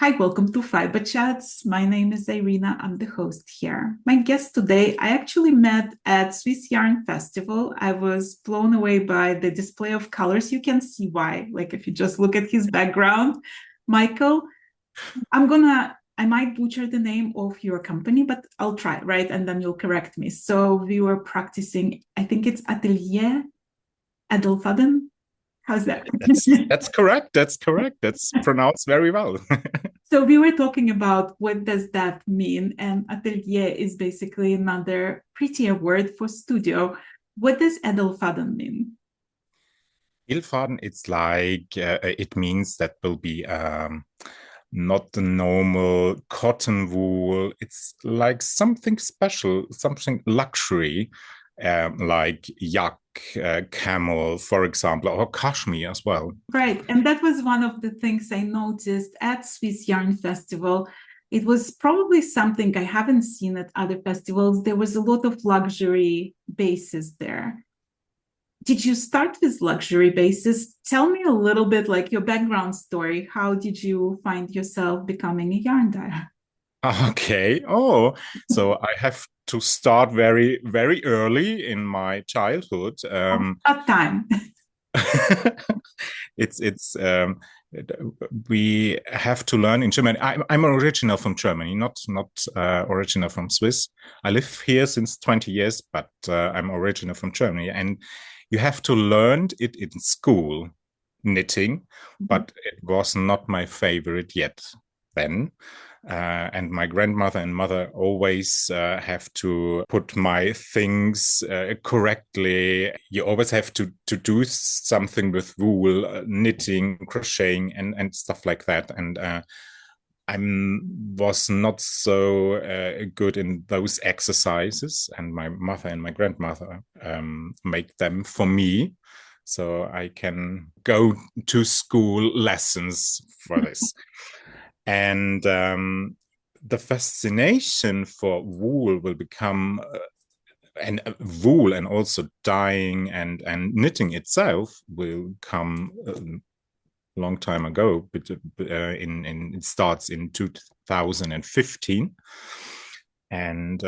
Hi, welcome to Fiberchats. My name is Irina. I'm the host here. My guest today, I actually met at Swiss Yarn Festival. I was blown away by the display of colors. You can see why, like if you just look at his background. Michael, I might butcher the name of your company, but I'll try, right? And then you'll correct me. So we were practicing, I think it's Atelier Edelfaden. How's that? That's correct. That's correct. That's pronounced very well. So we were talking about what does that mean, and atelier is basically another prettier word for studio. What does Edelfaden mean? Edelfaden, it's like it means that will be not the normal cotton wool. It's like something special, something luxury, like yak, camel, for example, or cashmere as well. Right, and that was one of the things I noticed at Swiss Yarn Festival. It was probably something I haven't seen at other festivals. There was a lot of luxury bases there. Did you start with luxury bases? Tell me a little bit like your background story. How did you find yourself becoming a yarn dyer? Okay. Oh, so I have to start very, very early in my childhood. What time? It's we have to learn in Germany. I'm original from Germany, not original from Swiss. I live here since 20 years, but I'm original from Germany, and you have to learn it in school, knitting, but it was not my favorite yet then. And my grandmother and mother always have to put my things correctly. You always have to do something with wool, knitting, crocheting, and stuff like that. And I was not so good in those exercises, and my mother and my grandmother make them for me, so I can go to school lessons for this. And the fascination for wool will become and wool and also dyeing and knitting itself will come a long time ago, but it starts in 2015, and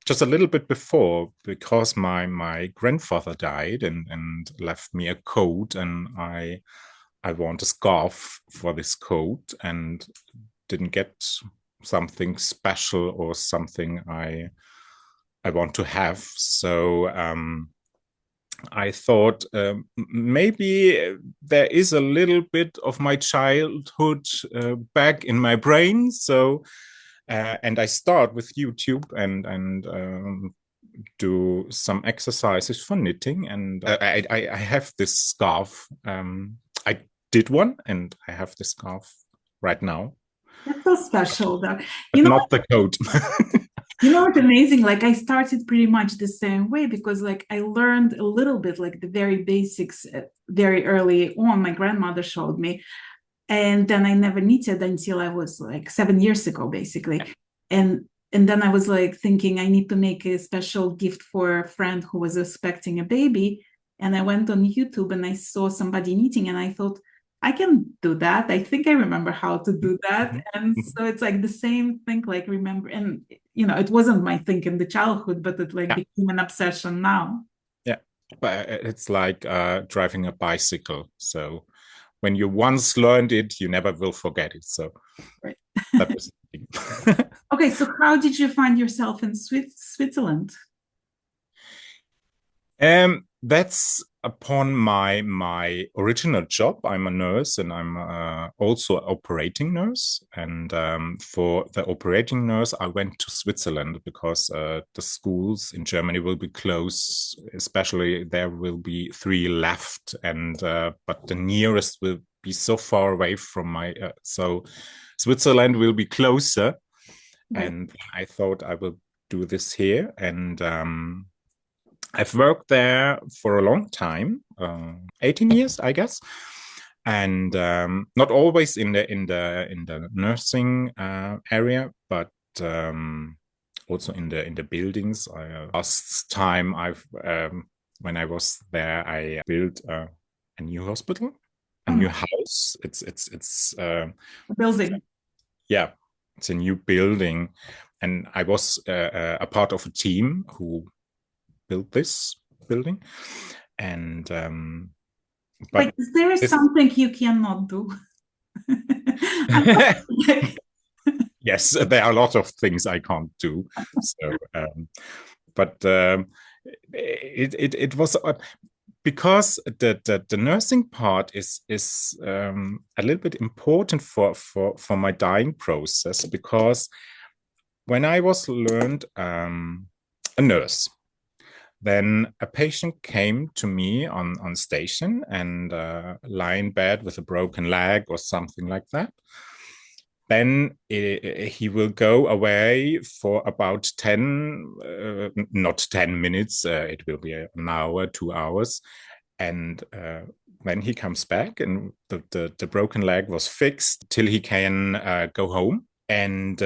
just a little bit before, because my grandfather died and left me a coat, and I want a scarf for this coat and didn't get something special or something I want to have. So I thought maybe there is a little bit of my childhood back in my brain. So and I start with YouTube and do some exercises for knitting. And I have this scarf. I did one, and I have this scarf right now, That's so special, though. You but know, not the coat. you know what's amazing? Like I started pretty much the same way because like I learned a little bit like the very basics very early on. My grandmother showed me, and then I never knitted until I was like 7 years ago, basically. And and then I was like thinking I need to make a special gift for a friend who was expecting a baby. And I went on YouTube and I saw somebody knitting, and I thought I can do that. I think I remember how to do that. And so it's like the same thing, like remember, and it wasn't my thing in the childhood, but it like Yeah, became an obsession now. yeah. But it's like driving a bicycle. So when you once learned it, you never will forget it. So Right. that was the thing. Okay, so how did you find yourself in Switzerland? That's upon my original job. I'm a nurse, and I'm also an operating nurse. And for the operating nurse, I went to Switzerland because the schools in Germany will be closed. Especially there will be three left, and but the nearest will be so far away from my. So Switzerland will be closer, Right. and I thought I will do this here. And I've worked there for a long time, 18 years, I guess, and not always in the nursing area, but also in the buildings. Last time I've when I was there, I built a new hospital, a new house. It's a building. yeah, it's a new building, and I was a part of a team who built this building, and but Like, is there this something you cannot do? Like, yes, there are a lot of things I can't do. So, but it was because the nursing part is a little bit important for my dying process, because when I was learned a nurse, then a patient came to me on station and lie in bed with a broken leg or something like that. Then he will go away for about 10, not 10 minutes, it will be an hour, 2 hours. And when he comes back and the broken leg was fixed till he can go home. And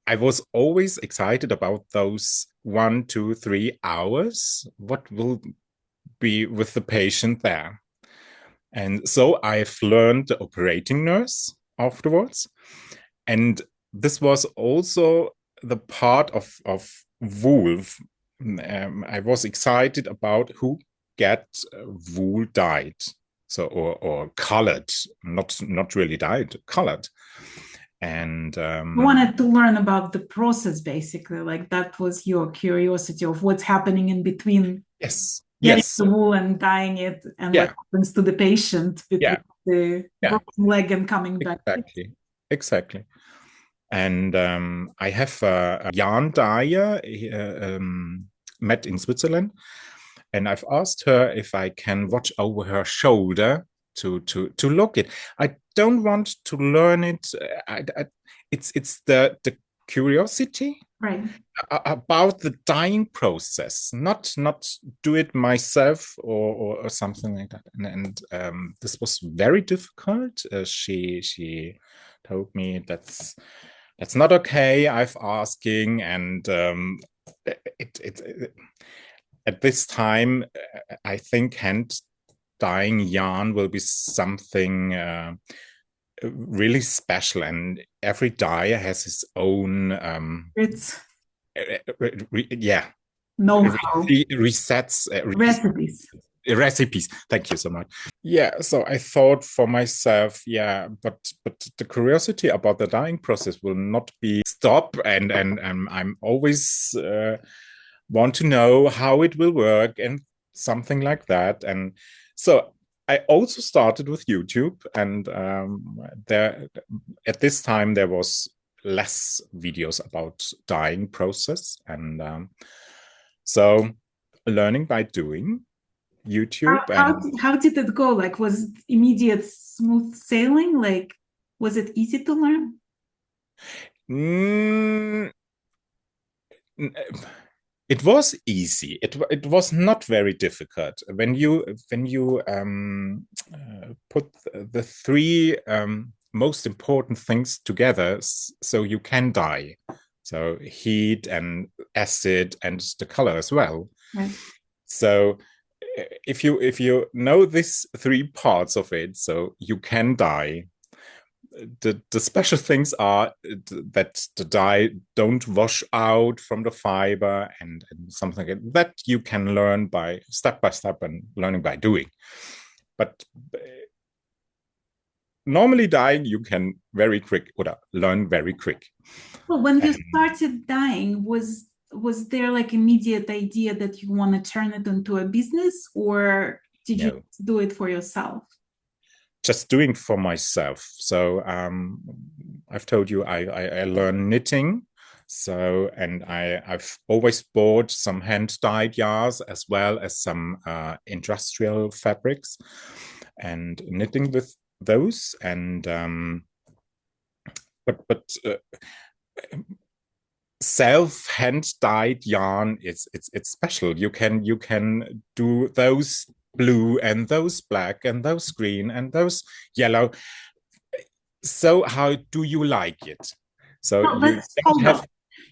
I was always excited about those 1, 2, 3 hours. What will be with the patient there? And so I've learned the operating nurse afterwards. And this was also the part of wool. I was excited about who get wool dyed, so or colored, not really dyed, colored. And you wanted to learn about the process, basically. Like, that was your curiosity of what's happening in between yes, getting yes, the wool and dyeing it, and what yeah, happens to the patient between yeah, the yeah, broken leg and coming back. exactly, exactly. And I have a yarn dyer met in Switzerland, and I've asked her if I can watch over her shoulder to look it. I don't want to learn it. It's the curiosity Right. about the dyeing process, not do it myself or something like that. And this was very difficult. She told me that's not okay. I've asking, and it at this time, I think hand dyeing yarn will be something really special, and every dyer has his own It's yeah, know-how, resets recipes. recipes. Thank you so much. Yeah, so I thought for myself, yeah, but the curiosity about the dyeing process will not be stop, and I'm always want to know how it will work and something like that. And so I also started with YouTube, and there at this time there was less videos about dyeing process, and so learning by doing How, YouTube. how, And how did it go? Like, was it immediate smooth sailing? Like, was it easy to learn? mm, it was easy. It was not very difficult when you put the three most important things together, so you can dye. So heat and acid and the color as well. Right. So if you know these three parts of it, so you can dye. The special things are that the dye don't wash out from the fiber, and something like that you can learn by step and learning by doing. But normally dyeing you can very quick or learn very quick. Well, when you And started dyeing, was there like immediate idea that you want to turn it into a business, or did you no, do it for yourself? just doing for myself. So I've told you I learned knitting. So and I've always bought some hand dyed yarns as well as some industrial fabrics, and knitting with those. And but self hand dyed yarn it's special. You can do those blue and those black and those green and those yellow. So how do you like it? So No, you let's don't hold on. have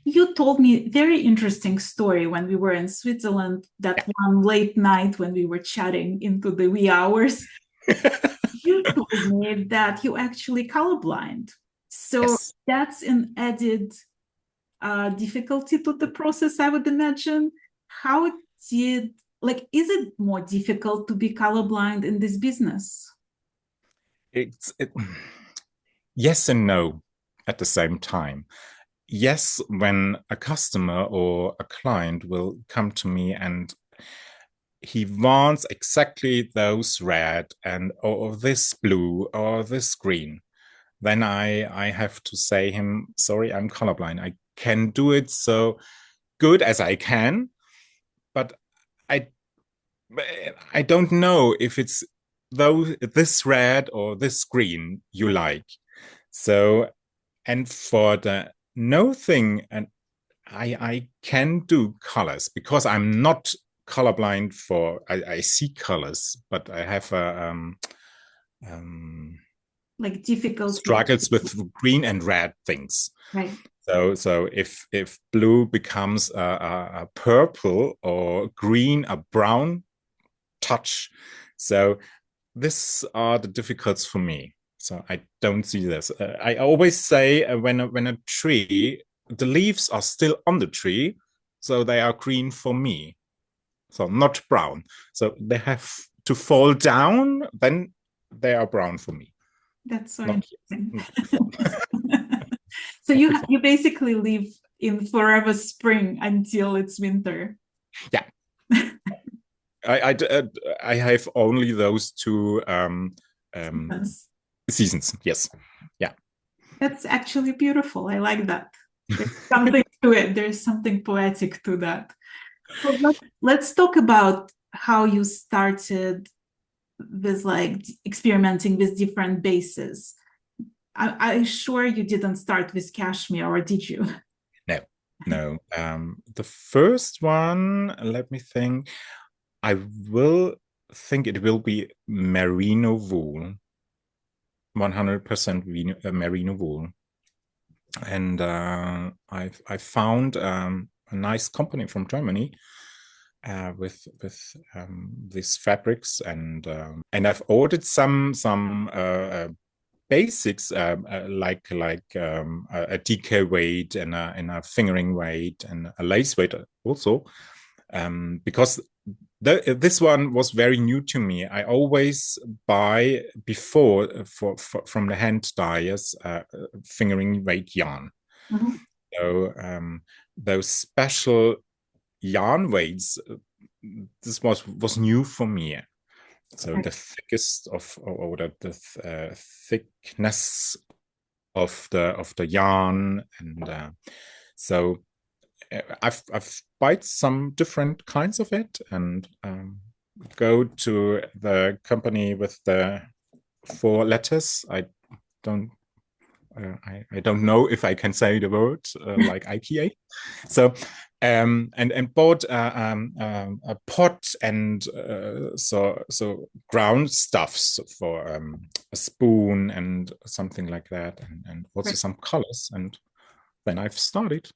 You told me a very interesting story when we were in Switzerland that one late night when we were chatting into the wee hours. You told me that you actually colorblind. So Yes. that's an added difficulty to the process, I would imagine. How did, like, is it more difficult to be colorblind in this business? It, yes and no at the same time. Yes, when a customer or a client will come to me and he wants exactly those red and or this blue or this green, then I have to say him, sorry, I'm colorblind. I can do it so good as I can, but I I don't know if it's though this red or this green you like. So, and for the no thing, and I can do colors because I'm not colorblind for I see colors, but I have a um, Like difficulty, struggles with green and red things. right? So if blue becomes a purple or green a brown touch, so these are the difficulties for me. So I don't see this. I always say when a tree, the leaves are still on the tree, so they are green for me, so not brown. So they have to fall down, then they are brown for me. That's so Not, interesting. not before. So Not you before. you basically live in forever spring until it's winter. Yeah, I have only those two um, Yes. seasons. Yes, yeah. That's actually beautiful. I like that. There's something to it. There's something poetic to that. So let's talk about how you started with like experimenting with different bases. I'm sure you didn't start with cashmere, or did you? No, no. The first one, let me think. I will think it will be merino wool, 100% merino wool. And I found a nice company from Germany with these fabrics, and I've ordered some basics like a DK weight and a fingering weight and a lace weight also, because this one was very new to me. I always buy before from the hand dyers fingering weight yarn. Mhm. So those special yarn weights, this was new for me. So Right. the thickest of or the thickness of the yarn, and so I've bought some different kinds of it, and go to the company with the four letters. Don't I don't know if I can say the word like IKEA. So and bought a pot and so ground stuffs for a spoon and something like that, and also Right. some colors. And then I've started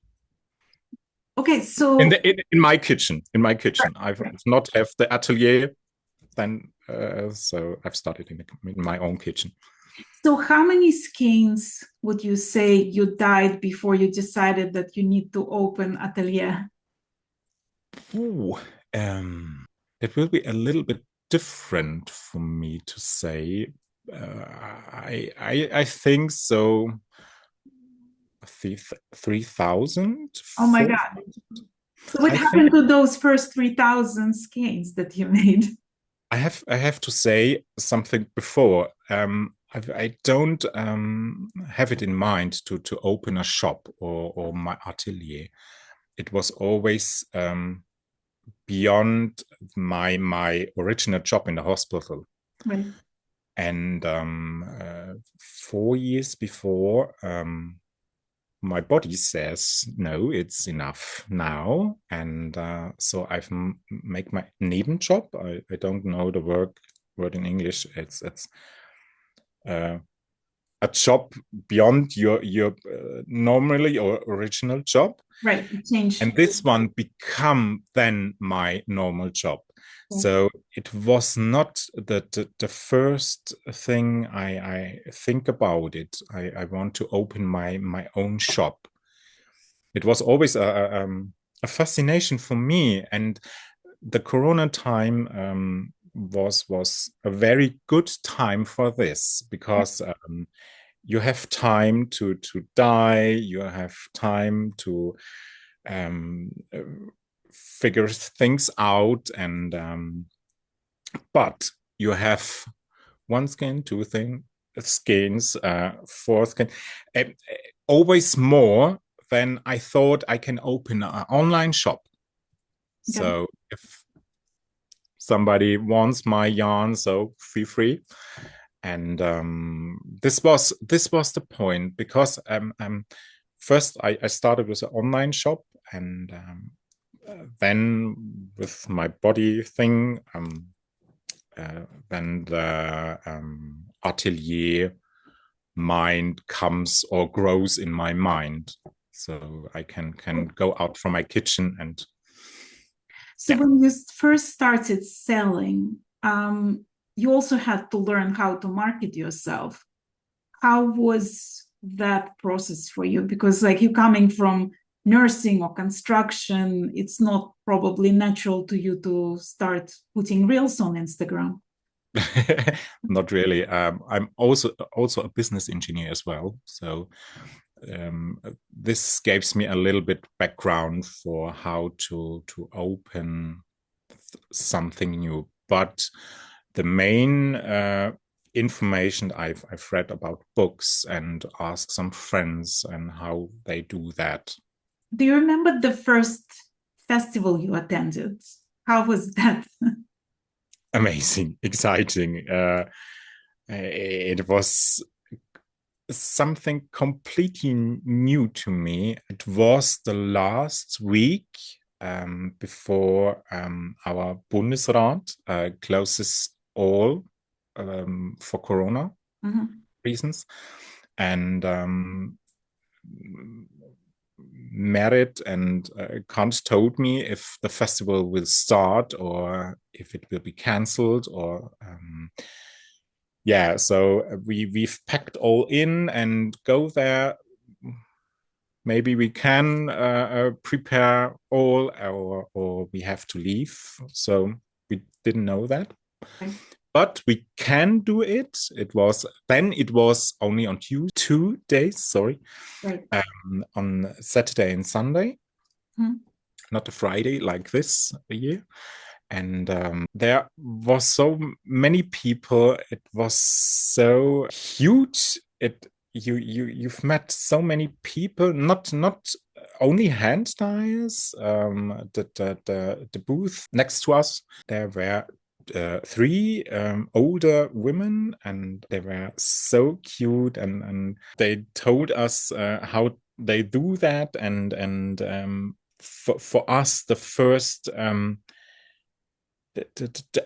Okay, in so in my kitchen. In my kitchen, I've right. not have the atelier. Then so I've started in my own kitchen. So how many skeins would you say you dyed before you decided that you need to open atelier? Ooh, it will be a little bit different for me to say. I think so. 3,000, Oh my 4,000. God. So what I think happened to those first 3,000 skeins that you made? I have to say something before. I don't have it in mind to open a shop or my atelier. It was always beyond my original job in the hospital. Right. And 4 years before, my body says no, it's enough now, and so I've make my Nebenjob. I don't know the word in English. It's uh, a job beyond your normally or original job. Right. It changed. And this one become then my normal job. Yeah. So it was not the first thing I think about it. I want to open my own shop. It was always a fascination for me, and the Corona time was a very good time for this, because you have time to die, you have time to figure things out, and but you have one skin, two skins, four skin, always more than I thought I can open an online shop. Okay. So if somebody wants my yarn, so feel free. And this was the point, because first I started with an online shop, and then with my body thing, then the atelier mind comes or grows in my mind, so I can go out from my kitchen. And So yeah, when you first started selling, you also had to learn how to market yourself. How was that process for you? Because like you coming from nursing or construction, it's not probably natural to you to start putting reels on Instagram. not really. I'm also a business engineer as well, so um, this gives me a little bit background for how to open something new. But the main information I've read about books and asked some friends and how they do that. Do you remember the first festival you attended? How was that? Amazing, exciting. It was something completely new to me. It was the last week before our Bundesrat closes all for Corona Mhm. reasons. And Merit and Kant told me if the festival will start or if it will be cancelled, or yeah, so we've packed all in and go there. Maybe we can prepare all, or we have to leave. So we didn't know that, Okay. but we can do it. It was only on 2 days, sorry, Right. on Saturday and Sunday, Mhm. not a Friday like this year. And there was so many people. It was so huge. You've met so many people, not only hand dyers. The booth next to us, there were three older women, and they were so cute, and they told us how they do that, and for us the first the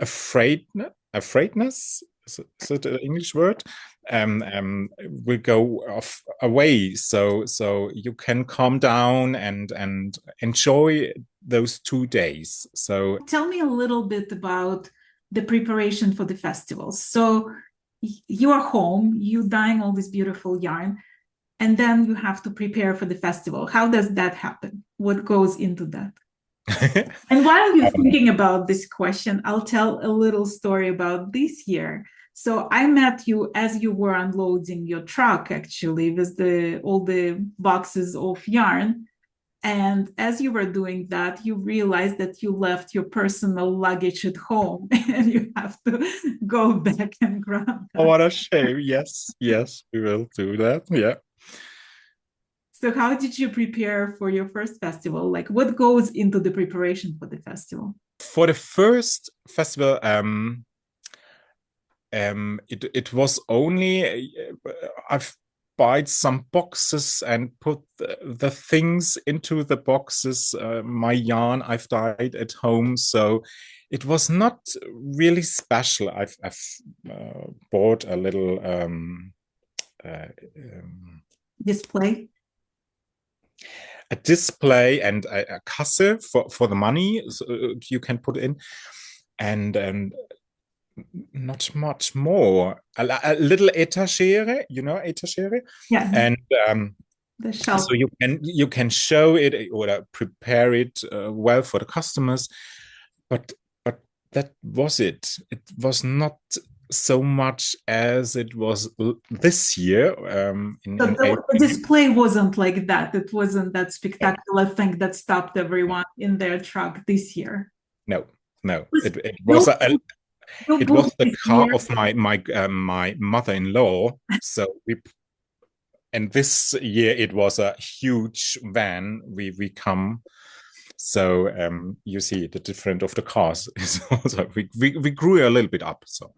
afraidness, is it an English word, will go off away, so you can calm down and enjoy those 2 days. So Tell me a little bit about the preparation for the festival. So you are home, you dyeing all this beautiful yarn, and then you have to prepare for the festival. How does that happen? What goes into that? And while you're thinking about this question, I'll tell a little story about this year. So I met you as you were unloading your truck, actually, with the all the boxes of yarn. And as you were doing that, you realized that you left your personal luggage at home and you have to go back and grab Oh, that. what a shame. Yes, we will do that. Yeah. So, how did you prepare for your first festival? Like, what goes into the preparation for the festival? For the first festival, it was only I've bought some boxes and put the things into the boxes. My yarn I've dyed at home, so it was not really special. I've bought a little uh, um, Display? a display and a kasse for the money you can put in, and not much more. A little etagere, etagere, Yeah, and the shelf. so you can show it or prepare it well for the customers, but that was it. It was not so much as it was this year So in the April. display wasn't like that. It wasn't that spectacular thing that stopped everyone in their truck this year. No, no. Was It was your, your it booth was the this car year? of my mother-in-law. So and this year it was a huge van. We come. So you see the difference of the cars is also we grew a little bit up. So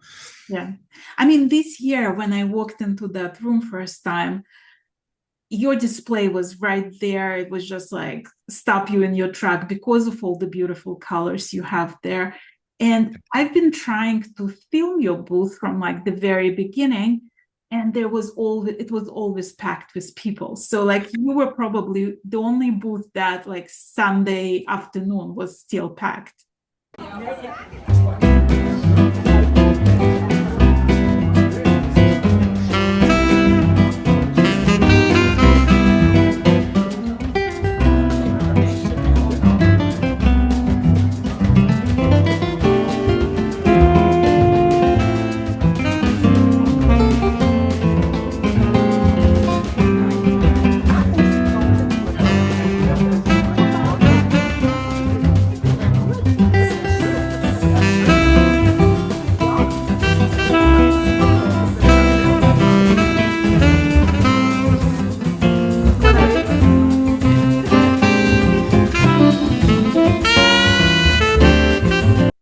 Yeah. I mean, this year when I walked into that room first time, your display was right there. It was just like stop you in your truck because of all the beautiful colors you have there. And I've been trying to film your booth from like the very beginning, and it was always packed with people. So like you were probably the only booth that like Sunday afternoon was still packed.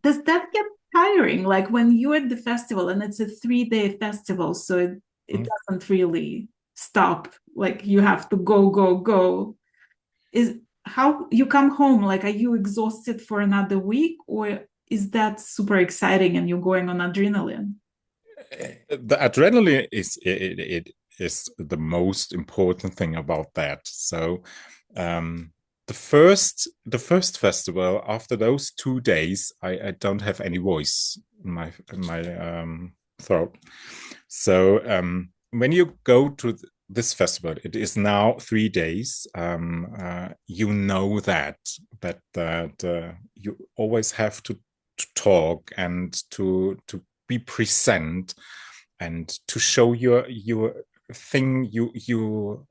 Does that get tiring? Like when you're at the festival and it's a 3-day festival, so it doesn't really stop. Like you have to go, go, go. Is how you come home, like are you exhausted for another week, or is that super exciting and you're going on adrenaline? the adrenaline it is the most important thing about that. So the first festival, after those 2 days, I don't have any voice in my throat. So when you go to this festival, it is now 3 days. You know that you always have to talk and to be present and to show your thing you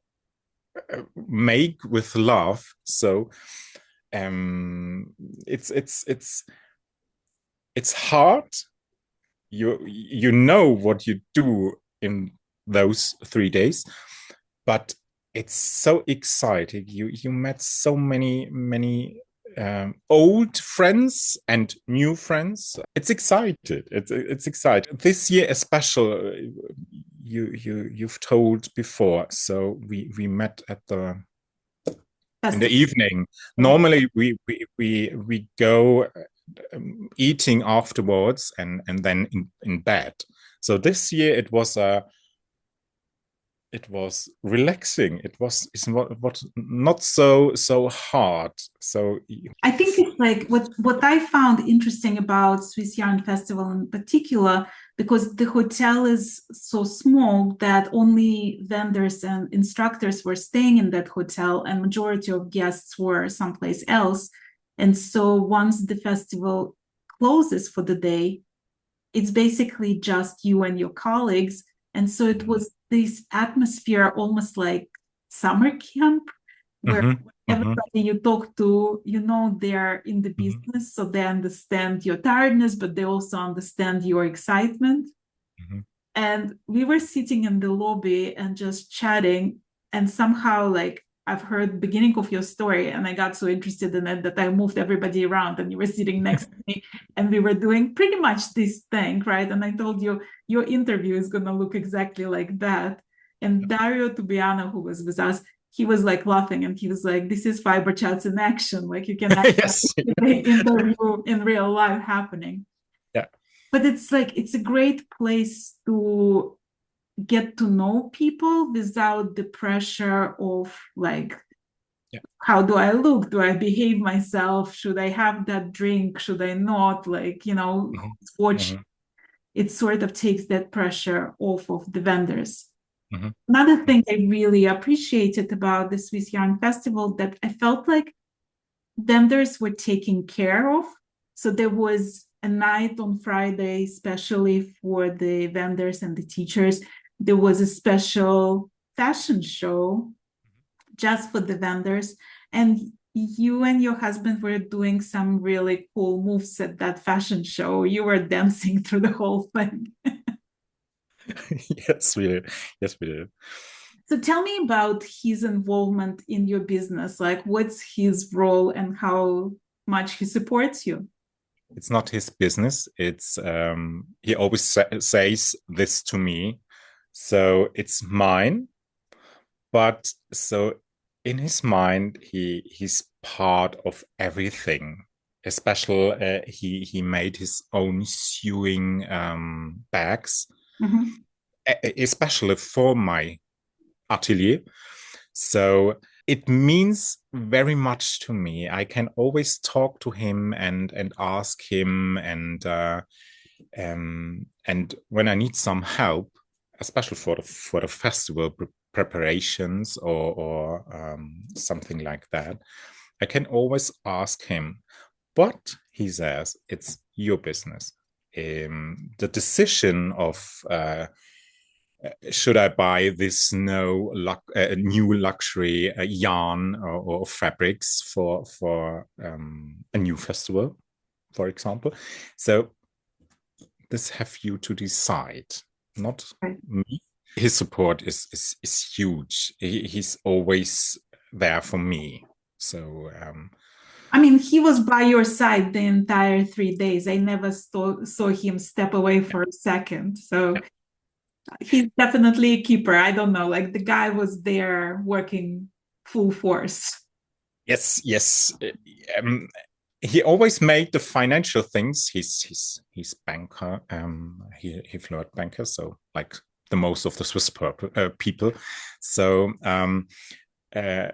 make with love. So it's hard. You know what you do in those 3 days, but it's so exciting. You met so many old friends and new friends. It's excited. It's exciting. This year, especially, you've told before. So we met at in the evening. Normally, we go eating afterwards and then in bed. So this year it was relaxing. It's not so hard. So I think it's like what I found interesting about Swiss Yarn Festival in particular, because the hotel is so small that only vendors and instructors were staying in that hotel, and majority of guests were someplace else. And so once the festival closes for the day, it's basically just you and your colleagues. And so it was this atmosphere almost like summer camp where everybody you talk to, they're in the business, so they understand your tiredness, but they also understand your excitement. And we were sitting in the lobby and just chatting, and somehow like I've heard the beginning of your story and I got so interested in it that I moved everybody around and you were sitting next to me and we were doing pretty much this thing, right? And I told you your interview is going to look exactly like that. And Dario Tubiano, who was with us, he was like laughing and he was like, this is Fiberchats in action. Like you can have yes, the interview in real life happening. yeah. But it's like, it's a great place to get to know people without the pressure of like Yeah. How do I look? Do I behave myself? Should I have that drink? Should I not? Like, Mhm. watch, Mhm. it sort of takes that pressure off of the vendors. Mhm. Another thing I really appreciated about the Swiss Yarn Festival that I felt like vendors were taken care of. So there was a night on Friday, especially for the vendors and the teachers. There was a special fashion show just for the vendors. And you and your husband were doing some really cool moves at that fashion show. You were dancing through the whole thing. Yes, we did. Yes, we did. So tell me about his involvement in your business. Like, what's his role and how much he supports you? It's not his business. It's he always says this to me, so it's mine. But so in his mind, he's part of everything. Especially, he made his own sewing bags, Mhm. especially for my atelier. So it means very much to me. I can always talk to him and ask him, and when I need some help, especially for the festival preparations or something like that, I can always ask him. But he says it's your business. The decision of should I buy this new luxury yarn or fabrics for a new festival, for example. So this have you to decide, not Right. me. His support is huge. He's always there for me. So I mean, he was by your side the entire 3 days. I never saw him step away for a second. So he's definitely a keeper. I don't know. Like the guy was there working full force. yes, yes. He always made the financial things. He's banker. He fluent banker. So like the most of the Swiss people. So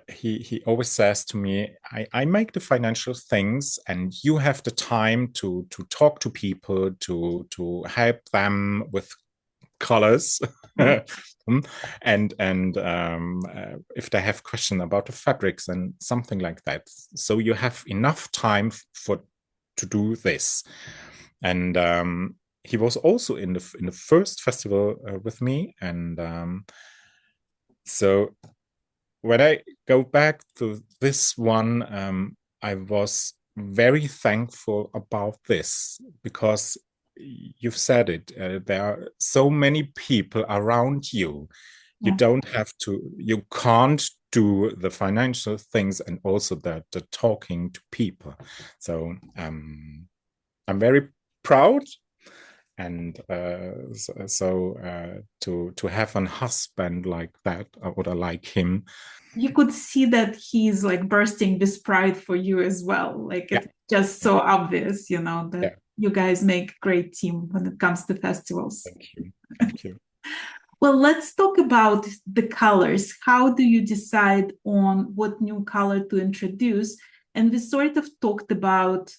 he always says to me, I make the financial things, and you have the time to talk to people, to help them with colors. Right. And if they have question about the fabrics and something like that, so you have enough time for to do this. And he was also in the first festival with me, and so when I go back to this one, I was very thankful about this because you've said it. There are so many people around you. You Yeah. don't have to, you can't do the financial things and also the talking to people. So I'm very proud, and to have a husband like that or like him. You could see that he's like bursting with pride for you as well. Like Yeah, it's just so obvious, that yeah. you guys make a great team when it comes to festivals. Thank you. Thank you. Well, let's talk about the colors. How do you decide on what new color to introduce? And we sort of talked about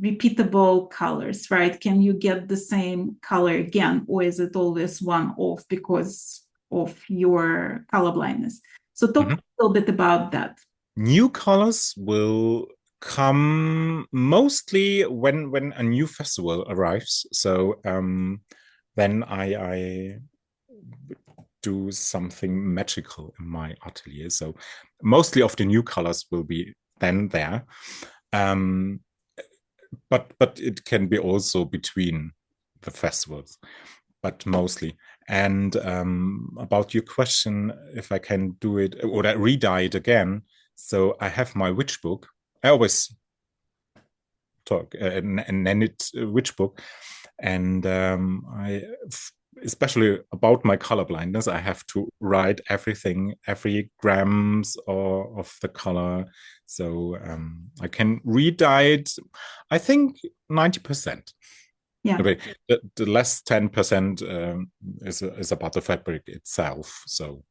repeatable colors, right? Can you get the same color again, or is it always one off because of your color blindness? So talk Mhm. a little bit about that. New colors will come mostly when a new festival arrives. So then I do something magical in my atelier. So mostly of the new colors will be then there. Um, but it can be also between the festivals, but mostly. And about your question, if I can do it or re-dye it again. So I have my witch book. I always talk and then it witch book, and especially about my color blindness, I have to write everything, every grams of the color, so I can re-dye it. I think 90%. Yeah. Okay, the less 10% is about the fabric itself. So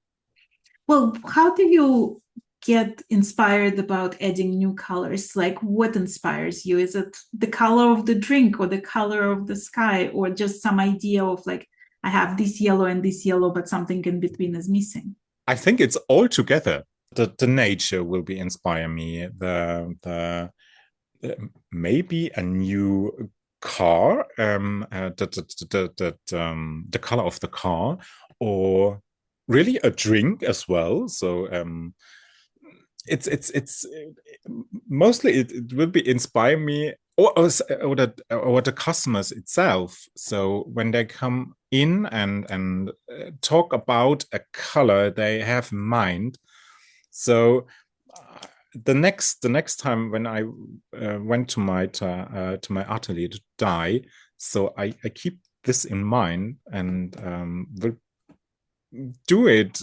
Well, how do you get inspired about adding new colors? Like, what inspires you? Is it the color of the drink or the color of the sky, or just some idea of like, I have this yellow and this yellow, but something in between is missing? I think it's all together. The nature will be inspire me. Maybe a new car, the color of the car, or really a drink as well. So it's mostly it will be inspire me, or the customers itself. So when they come in and talk about a color they have in mind, so the next time when I went to my atelier to dye, so I keep this in mind and will do it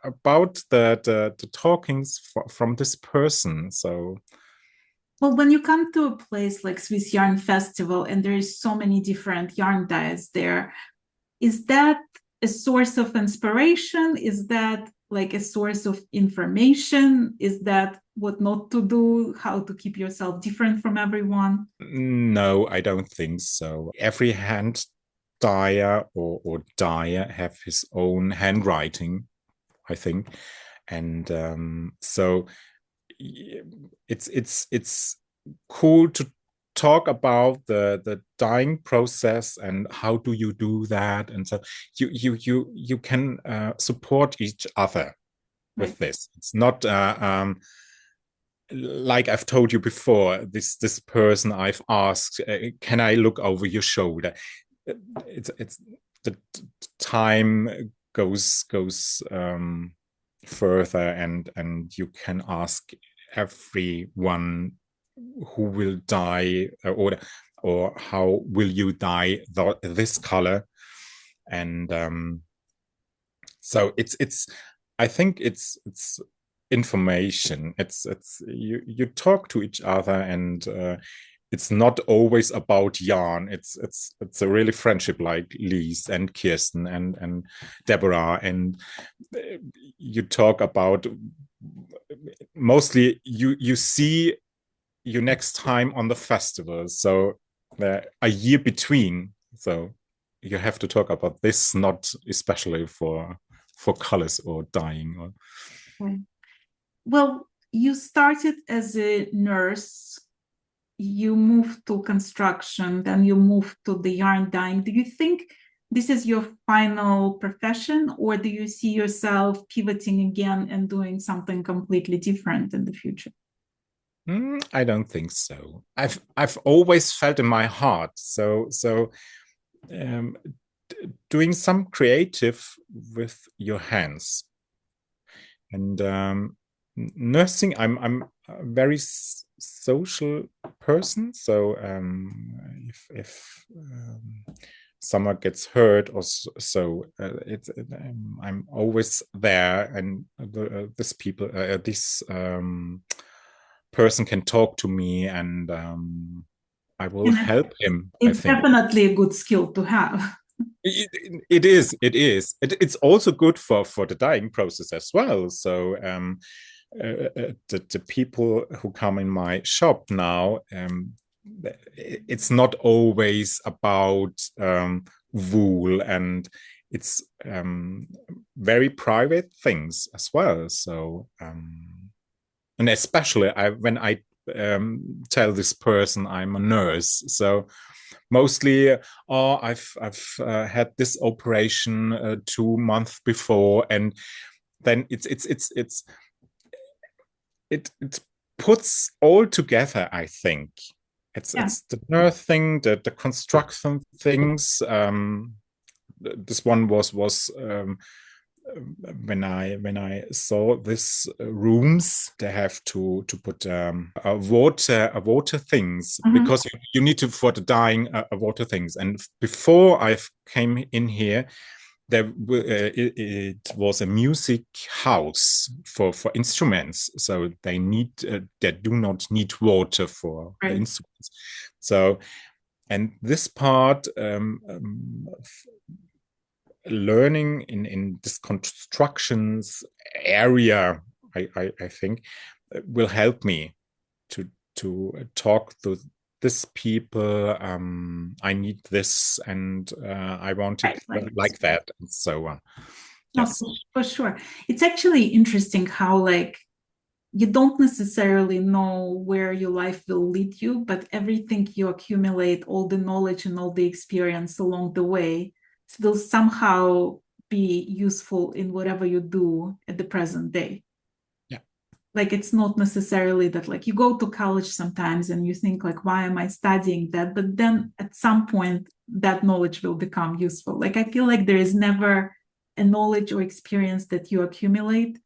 about the talkings from this person. So Well, when you come to a place like Swiss Yarn Festival and there is so many different yarn dyes there, is that a source of inspiration? Is that like a source of information? Is that what not to do, how to keep yourself different from everyone? no, I don't think so. Every hand dyer or dyer have his own handwriting, I think, and so it's cool to talk about the dyeing process and how do you do that, and so you can support each other Right. with this. It's not like I've told you before, this person I've asked, can I look over your shoulder? It's the time goes further, and you can ask everyone who will dye, or how will you dye this color, and so it's I think it's information. It's you talk to each other, and it's not always about yarn. It's a really friendship, like Lise and Kirsten and Deborah, and you talk about, mostly you see you next time on the festival, so a year between, so you have to talk about this, not especially for colors or dyeing or. Right. Well, you started as a nurse, you moved to construction, then you moved to the yarn dyeing. Do you think this is your final profession, or do you see yourself pivoting again and doing something completely different in the future? I don't think so. I've always felt in my heart, so um, doing some creative with your hands, and nursing. I'm a very social person, so if someone gets hurt or so, I'm always there, and this people this person can talk to me, and I will And help him, I it's think. definitely a good skill to have. It is. It's also good for the dyeing process as well. So the people who come in my shop now, it's not always about wool, and it's very private things as well. So and especially when I tell this person I'm a nurse, so mostly, oh, I've had this operation 2 months before, and then it puts all together, I think. Yeah. It's the nurse thing, the construction things. This one was when I saw this rooms, they have to put a water things, Mhm. because you need to, for the dyeing, a water things. And before I came in here, it was a music house for instruments, so they do not need water for the Right. instruments. So, and this part, learning in this constructions area, I think will help me to talk to this people. I need this, and I want it Right, like like that, and so on. no, Yes. for sure. It's actually interesting how like you don't necessarily know where your life will lead you, but everything you accumulate, all the knowledge and all the experience along the way, will somehow be useful in whatever you do at the present day. Yeah. Like it's not necessarily that like you go to college sometimes and you think like, why am I studying that? But then at some point that knowledge will become useful. Like I feel like there is never a knowledge or experience that you accumulate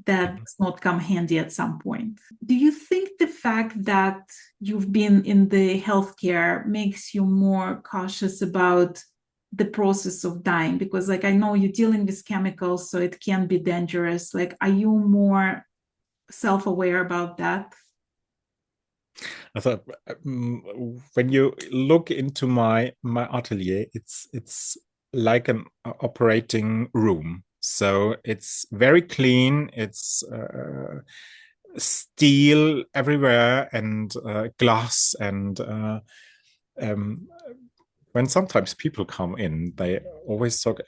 that does not come handy at some point. Do you think the fact that you've been in the healthcare makes you more cautious about the process of dyeing? Because like I know you're dealing with chemicals, so it can be dangerous. Like, are you more self-aware about that? I thought when you look into my atelier, it's like an operating room. So it's very clean. It's steel everywhere and glass. And um, when sometimes people come in, they always talk,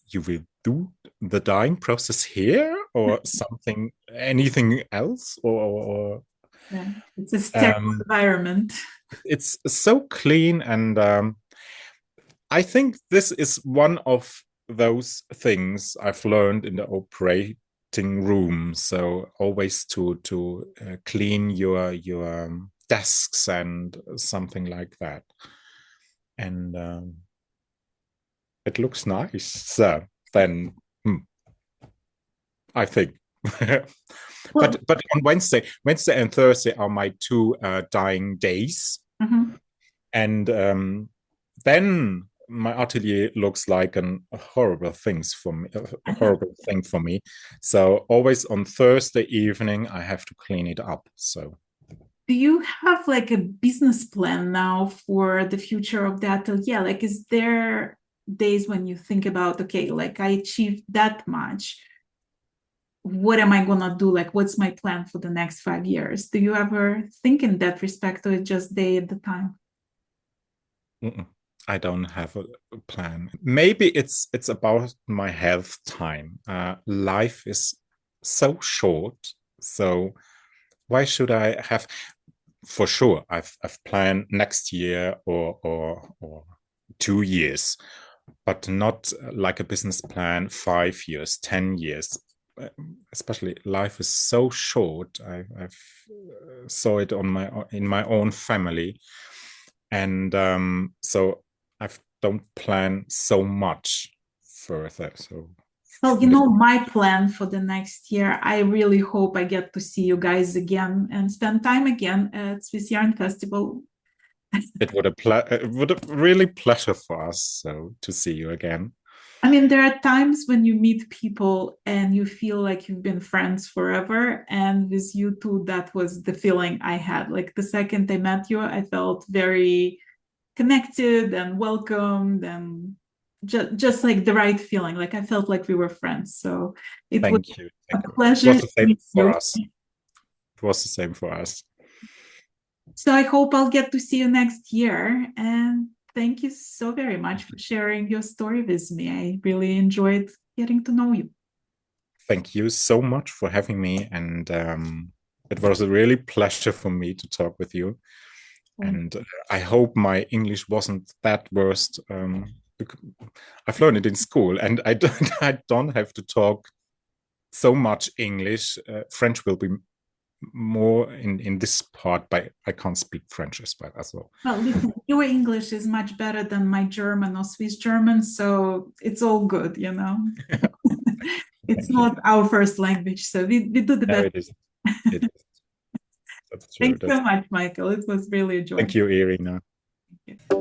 you will do the dyeing process here or something, anything else? Or Yeah, it's a sterile um, environment. it's so clean. And I think this is one of those things I've learned in the operating room. So always to clean your desks and something like that. And it looks nice. So then I think. Well, But on Wednesday and Thursday are my two dying days. mhm. And then my atelier looks like a horrible things for me, a horrible thing for me. So always on Thursday evening, I have to clean it up. So Do you have like a business plan now for the future of the atelier? Like, is there days when you think about, okay, like I achieved that much, what am I gonna do? Like, what's my plan for the next 5 years? Do you ever think in that respect, or just day at the time? I don't have a plan. Maybe it's about my health time. Life is so short, so why should I have? For sure, I've planned next year or 2 years, but not like a business plan 5 years, 10 years. Especially life is so short. I've saw it on my in my own family, and so I don't plan so much further. So Well, in the my plan for the next year, I really hope I get to see you guys again and spend time again at Swiss Yarn Festival. it would a really pleasure for us so to see you again. I mean, there are times when you meet people and you feel like you've been friends forever. And with you two, that was the feeling I had. Like the second I met you, I felt very connected and welcomed and just like the right feeling. Like I felt like we were friends. So it was Thank you. a Thank you. It pleasure was to the same meet for you. us. It was the same for us. So I hope I'll get to see you next year. And thank you so very much for sharing your story with me. I really enjoyed getting to know you. Thank you so much for having me, and it was a really pleasure for me to talk with you. And I hope my English wasn't that worst. I've learned it in school, and I don't have to talk so much English. French will be more in this part, but I can't speak French as well. Well, listen, your English is much better than my German or Swiss German, so it's all good. It's Thank you. not our first language, so we do the No, best. it is. It is. That's true. Thanks so much, Michael. It was really enjoyable. Thank you, Irina. Thank you.